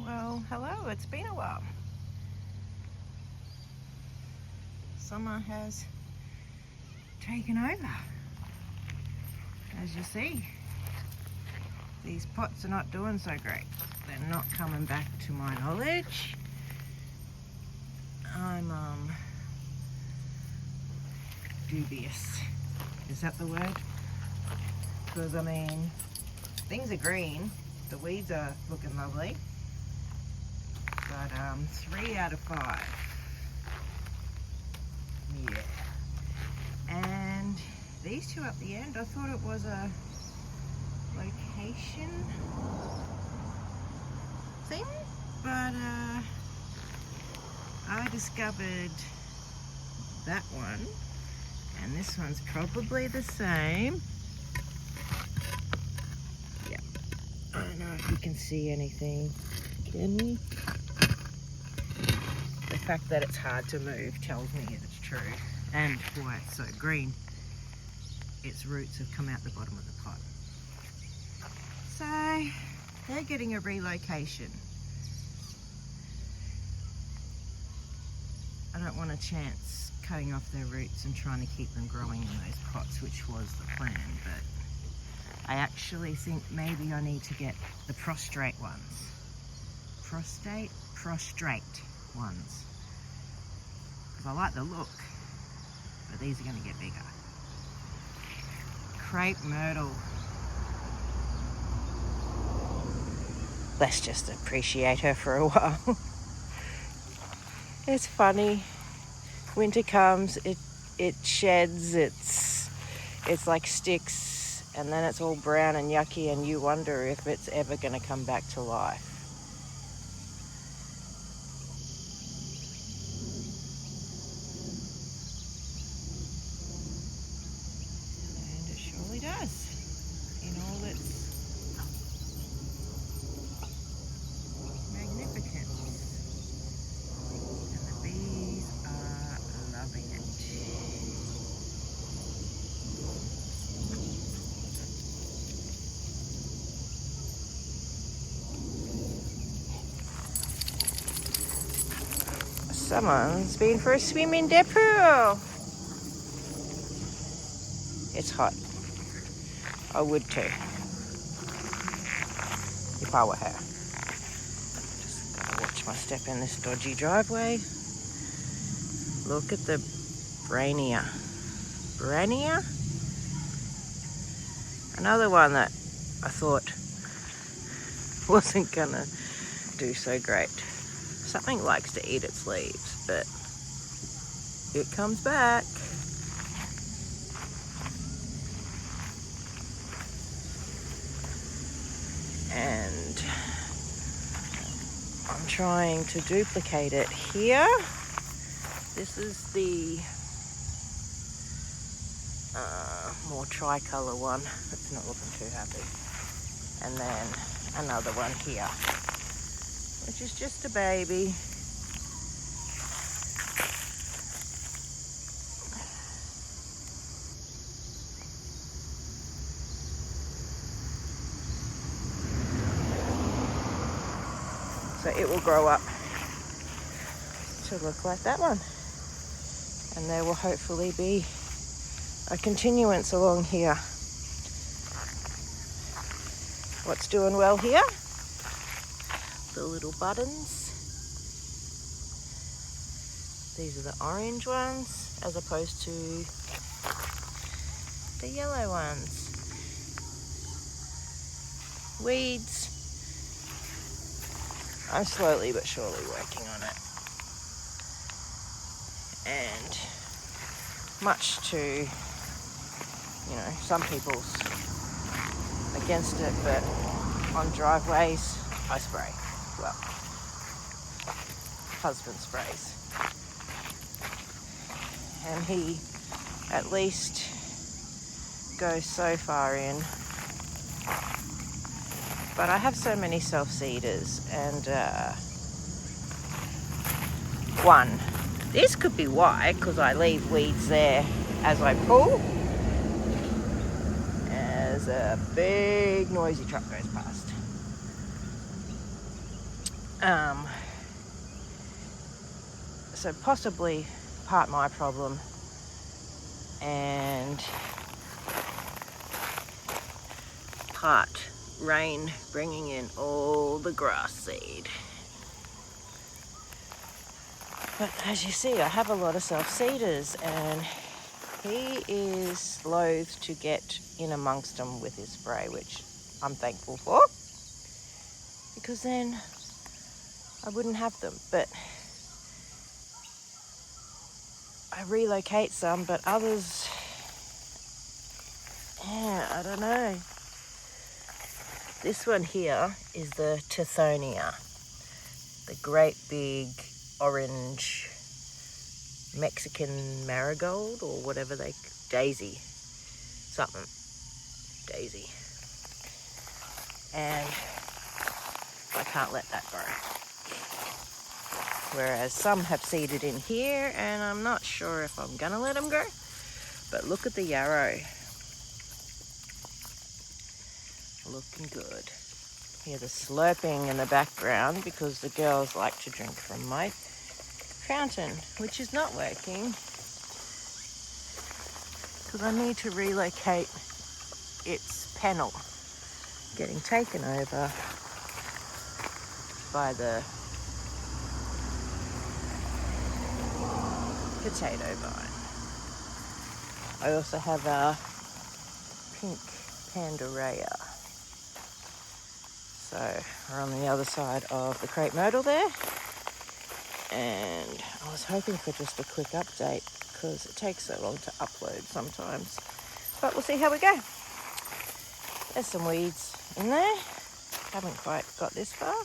Well, hello, it's been a while. Summer has taken over. As you see, these pots are not doing so great. They're not coming back to my knowledge. I'm dubious. Is that the word? Because I mean, things are green, the weeds are looking lovely, but 3 out of 5. Yeah. And these two up the end, I thought it was a location thing, but I discovered that one, and this one's probably the same. Yeah, I don't know if you can see anything. Can you? The fact that it's hard to move tells me it's true, and why it's so green. Its roots have come out the bottom of the pot. So they're getting a relocation. I don't want a chance cutting off their roots and trying to keep them growing in those pots, which was the plan, but I actually think maybe I need to get the prostrate ones. Prostrate ones. Because I like the look, but these are going to get bigger. Crepe myrtle. Let's just appreciate her for a while. It's funny. Winter comes, it sheds, it's like sticks, and then it's all brown and yucky, and you wonder if it's ever going to come back to life. And it surely does, in all its magnificence. And the bees are loving it. Someone's been for a swim in their pool. It's hot. I would too, if I were her. Just gotta watch my step in this dodgy driveway. Look at the Brania. Brania? Another one that I thought wasn't gonna do so great. Something likes to eat its leaves, but it comes back. And I'm trying to duplicate it here. This is the more tricolour one. It's not looking too happy. And then another one here, which is just a baby. So it will grow up to look like that one. And there will hopefully be a continuance along here. What's doing well here? The little buttons. These are the orange ones as opposed to the yellow ones. Weeds. I'm slowly but surely working on it. And much to, some people's against it, but on driveways, I spray. Well, husband sprays. And he at least goes so far in. But I have so many self-seeders, and one, this could be why, because I leave weeds there as I pull, as a big noisy truck goes past. So possibly part my problem and part rain bringing in all the grass seed. But as you see, I have a lot of self-seeders, and he is loath to get in amongst them with his spray, which I'm thankful for, because then I wouldn't have them. But I relocate some, but others, yeah, I don't know. This one here is the Tithonia, the great big orange Mexican marigold, or whatever daisy, something, daisy. And I can't let that grow. Whereas some have seeded in here, and I'm not sure if I'm gonna let them grow. But look at the yarrow. Looking good. Hear the slurping in the background because the girls like to drink from my fountain, which is not working because I need to relocate its panel, getting taken over by the potato vine. I also have a pink Pandorea. So we're on the other side of the crepe myrtle there, and I was hoping for just a quick update because it takes so long to upload sometimes, but we'll see how we go. There's some weeds in there, haven't quite got this far.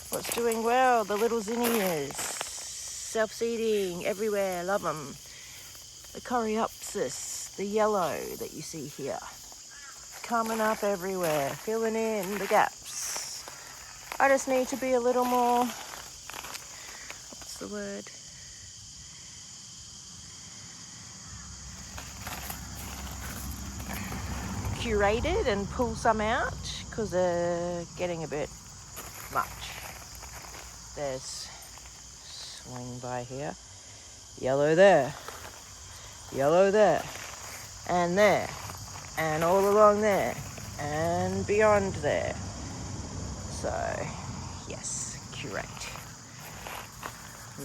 What's doing well? The little zinnias, self-seeding everywhere, love them. The coreopsis, the yellow that you see here, coming up everywhere, filling in the gaps. I just need to be a little more, what's the word? Curated and pull some out because they're getting a bit much. There's swing by here, yellow there, and all along there, and beyond there. So, yes, curate.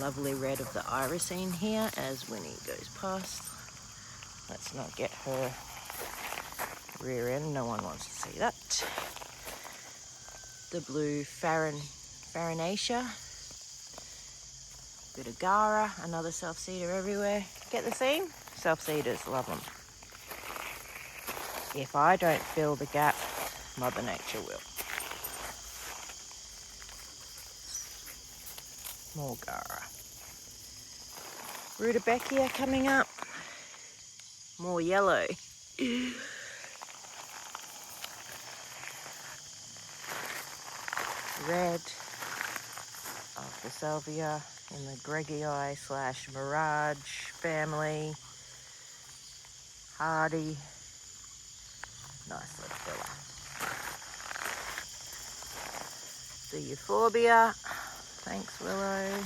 Lovely red of the irisine here as Winnie goes past. Let's not get her rear end, no one wants to see that. The blue Farinacea, bit of Gara, another self-seeder everywhere. Get the theme? Self-seeders, love them. If I don't fill the gap, Mother Nature will. More Gara. Rudbeckia coming up. More yellow. Red of the salvia in the Gregii / Mirage family. Hardy. Nice little fella. The euphorbia. Thanks, Willow.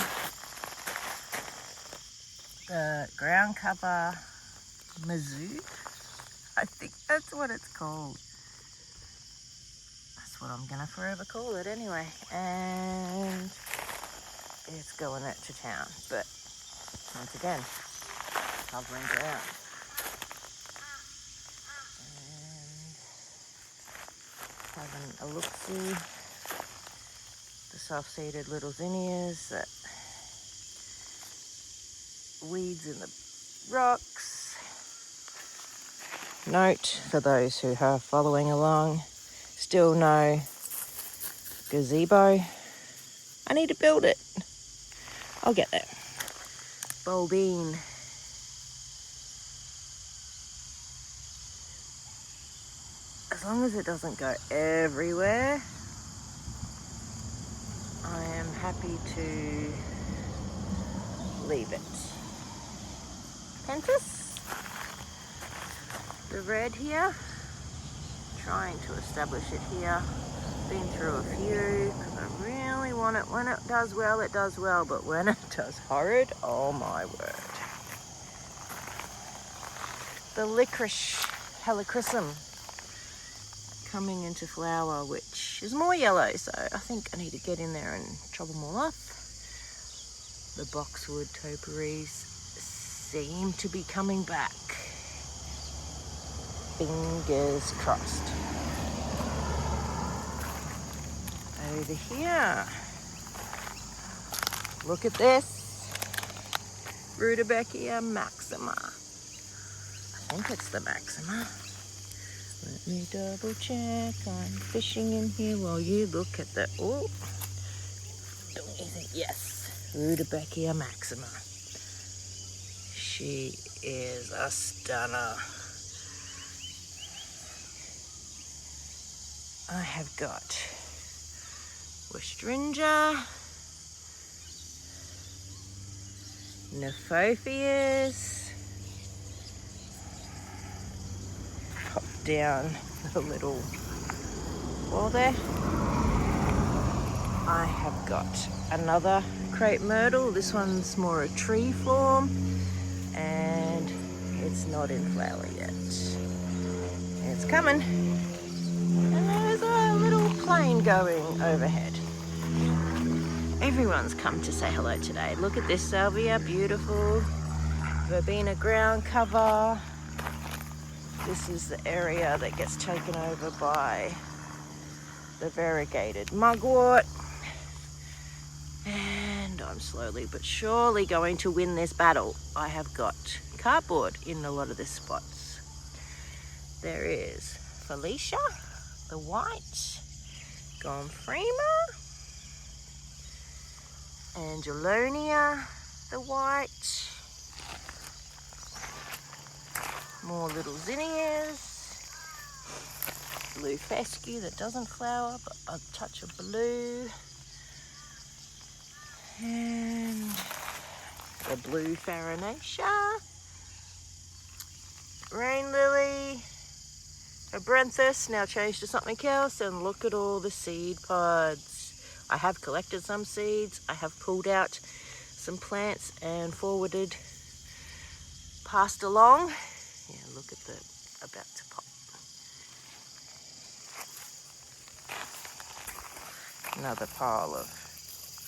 The ground cover Mizzou. I think that's what it's called. That's what I'm gonna forever call it anyway. And it's going it to town, but once again, covering ground. And having a look-see. The self-seeded little zinnias, that weeds in the rocks. Note for those who are following along, still no gazebo. I need to build it. I'll get there. Bulbine. As long as it doesn't go everywhere, I am happy to leave it. Pentas, the red here, trying to establish it here. been through a few because I really want it. When it does well, it does well, but when it does horrid, oh my word. The licorice helichrysum coming into flower, which is more yellow, so I think I need to get in there and chop them all off. The boxwood topiaries seem to be coming back. Fingers crossed. Over here, look at this, Rudbeckia maxima. I think it's the maxima. Let me double check. I'm fishing in here while you look at the, oh, don't you think, yes, Rudbeckia maxima. She is a stunner. I have got Westringia, Nephophias, pop down a little wall there. I have got another crepe myrtle. This one's more a tree form and it's not in flower yet. It's coming. And there's a little plane going overhead. Everyone's come to say hello today. Look at this salvia, beautiful. Verbena ground cover. This is the area that gets taken over by the variegated mugwort. And I'm slowly but surely going to win this battle. I have got cardboard in a lot of the spots. There is Felicia, the white, Gomphrema, Angelonia, the white, more little zinnias, blue fescue that doesn't flower, but a touch of blue, and the blue Farinaceae, rain lily, Abranthus, now changed to something else, and look at all the seed pods. I have collected some seeds, I have pulled out some plants and forwarded, passed along. Yeah, look at the, about to pop. Another pile of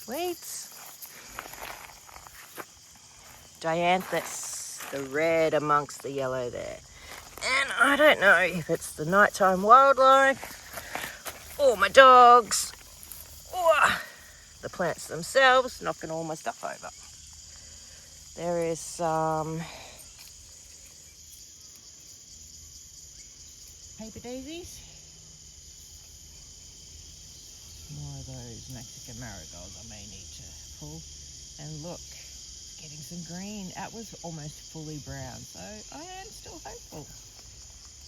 weeds. Dianthus, the red amongst the yellow there. And I don't know if it's the nighttime wildlife or my dogs or the plants themselves knocking all my stuff over. There is some paper daisies. More of those Mexican marigolds I may need to pull. And look, getting some green. That was almost fully brown, so I am still hopeful.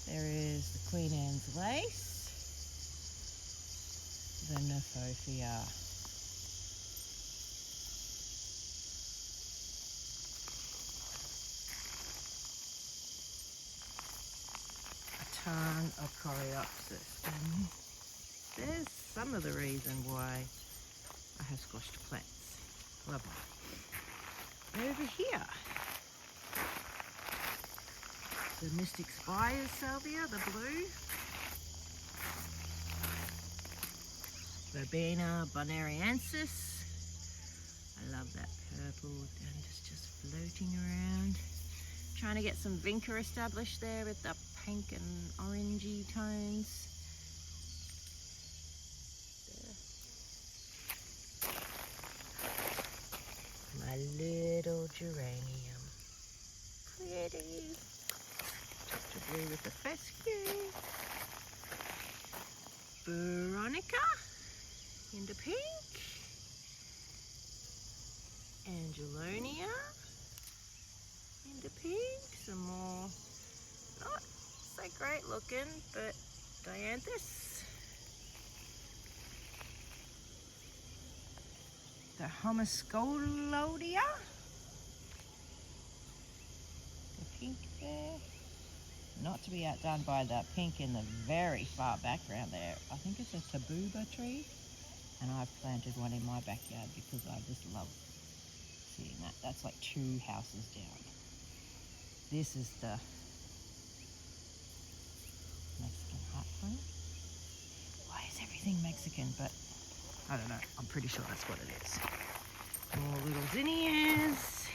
There is the Queen Anne's lace, the Nephophia. A ton of Coreopsis. And there's some of the reason why I have squashed plants. Love them. Over here, the Mystic Spires salvia, the blue. Verbena bonariensis. I love that purple and it's just floating around. Trying to get some vinca established there with the pink and orangey tones. There. My little geranium. Pretty. To blue with the fescue. Veronica in the pink. Angelonia in the pink. Some more not so great looking, but Dianthus. The Homuscolodia. The pink there. not to be outdone by the pink in the very far background there. I think it's a tabuba tree, and I've planted one in my backyard because I just love seeing that. That's like 2 houses down. This is the Mexican heart plant. Why is everything Mexican? But I don't know. I'm pretty sure that's what it is. More little zinnias.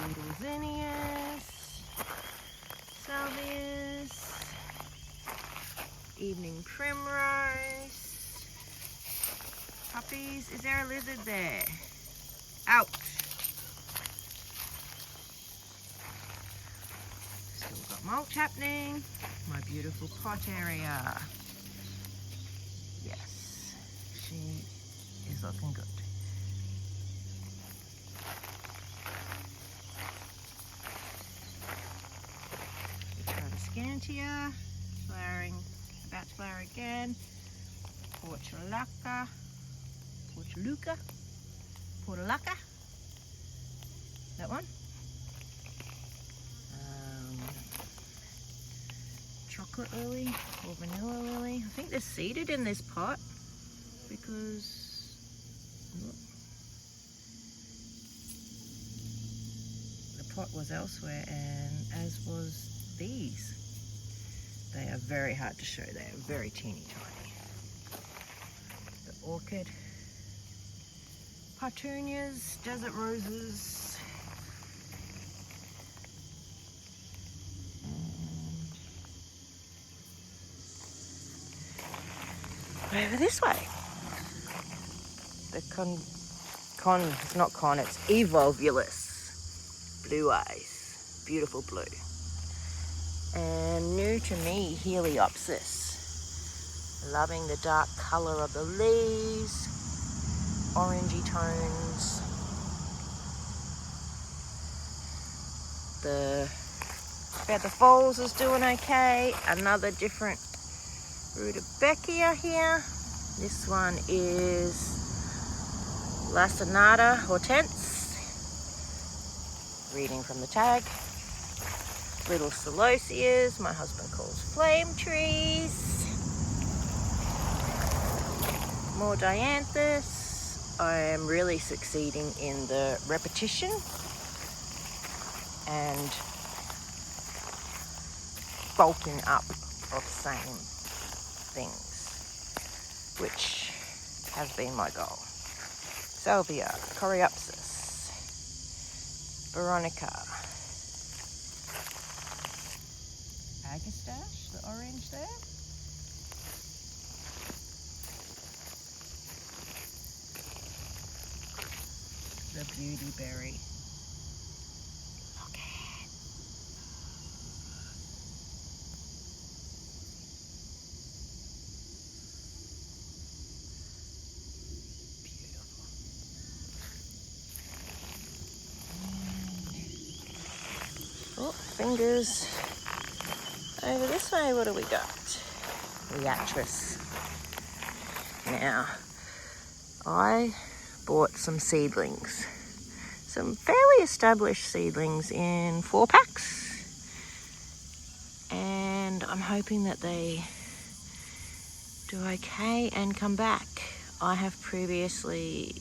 Little zinnias. Salvias. Evening primrose. Puppies. Is there a lizard there? Out. Still got mulch happening. My beautiful pot area. Yes, she is looking good. Scantia, flowering, about to flower again. Portulaca, that one. Chocolate lily or vanilla lily. I think they're seeded in this pot because look, the pot was elsewhere, and as was these. They are very hard to show. They are very teeny tiny. The orchid, petunias, desert roses, and over this way, the it's not con, it's evolvulus, blue eyes, beautiful blue. And new to me, Heliopsis. Loving the dark colour of the leaves, orangey tones. The Feather Falls is doing okay. Another different Rudbeckia here. This one is Lacernata hortense. Reading from the tag. Little celosias, my husband calls flame trees. More dianthus. I am really succeeding in the repetition and bulking up of same things, which has been my goal. Salvia, Coreopsis, Veronica, Agastache, the orange there. The beauty berry. Look at it. Beautiful. Oh, fingers. Over this way, what do we got? Beatrice. Now, I bought some seedlings. Some fairly established seedlings in 4 packs. And I'm hoping that they do okay and come back. I have previously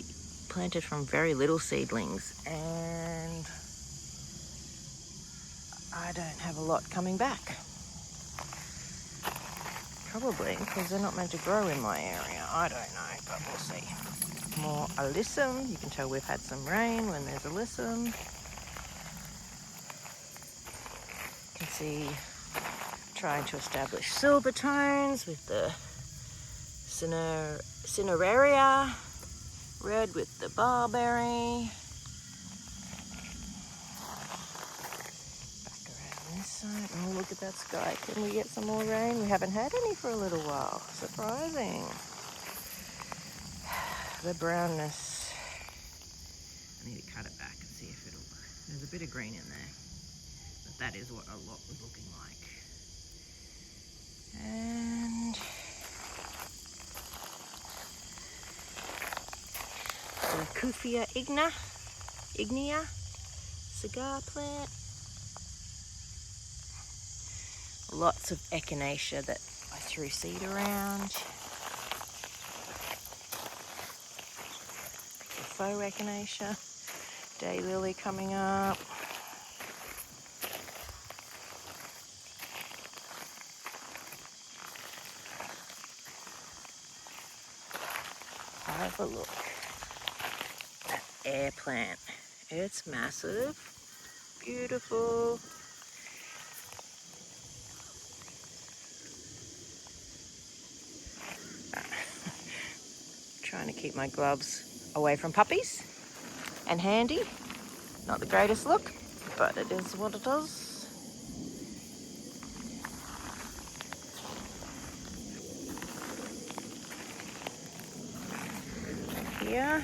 planted from very little seedlings and I don't have a lot coming back. Probably because they're not meant to grow in my area. I don't know, but we'll see. More alyssum. You can tell we've had some rain when there's alyssum. You can see trying to establish silver tones with the cineraria. Red with the barberry. Oh, look at that sky. Can we get some more rain? We haven't had any for a little while. Surprising. The brownness. I need to cut it back and see if it'll... There's a bit of green in there. But that is what a lot was looking like. And... the Kufia ignea. Cigar plant. lots of echinacea that I threw seed around. The faux echinacea. Daylily coming up. Have a look at air plant. It's massive, beautiful. Trying to keep my gloves away from puppies and handy. Not the greatest look, but it is what it is. Here,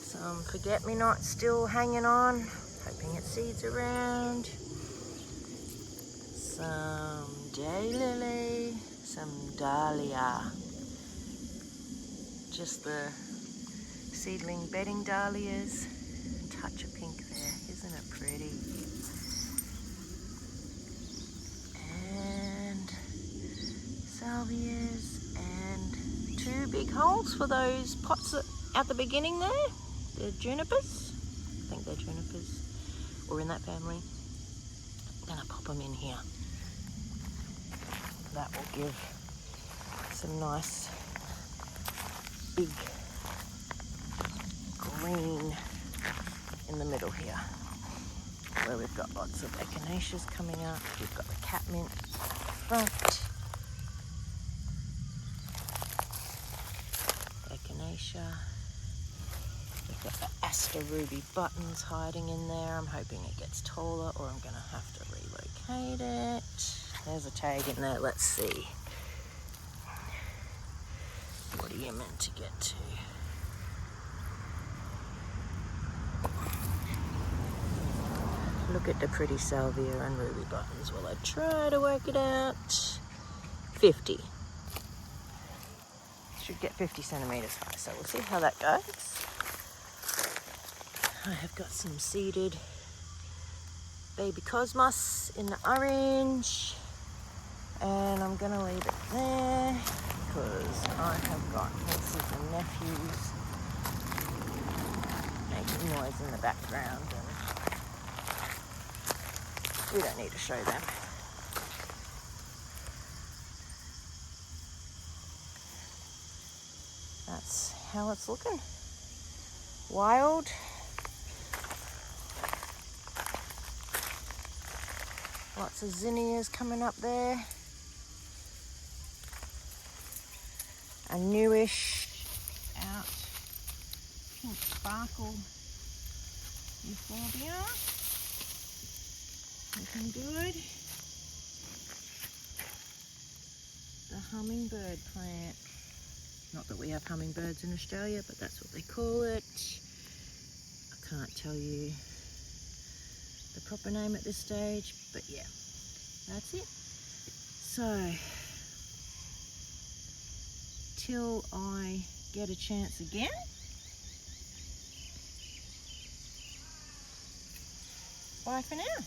some forget-me-not still hanging on, hoping it seeds around. Some daylily, some dahlia. Just the seedling bedding dahlias. Touch of pink there, isn't it pretty? And salvias. And 2 big holes for those pots at the beginning there. They're junipers. I think they're junipers, or in that family. I'm gonna pop them in here. That will give some nice big green in the middle here, where we've got lots of echinaceas coming up. We've got the catmint front. Echinacea. We've got the Aster Ruby buttons hiding in there. I'm hoping it gets taller, or I'm going to have to relocate it. There's a tag in there. Let's see. What are you meant to get to? Look at the pretty salvia and ruby buttons while I try to work it out. 50. Should get 50 centimeters high, so we'll see how that goes. I have got some seeded baby cosmos in the orange, and I'm gonna leave it there because I have got nieces and nephews making noise in the background, and we don't need to show them. That's how it's looking. Wild. Lots of zinnias coming up there. A newish out pink sparkle euphorbia. Looking good. The hummingbird plant. Not that we have hummingbirds in Australia, but that's what they call it. I can't tell you the proper name at this stage, but yeah, that's it. So, till I get a chance again, bye for now.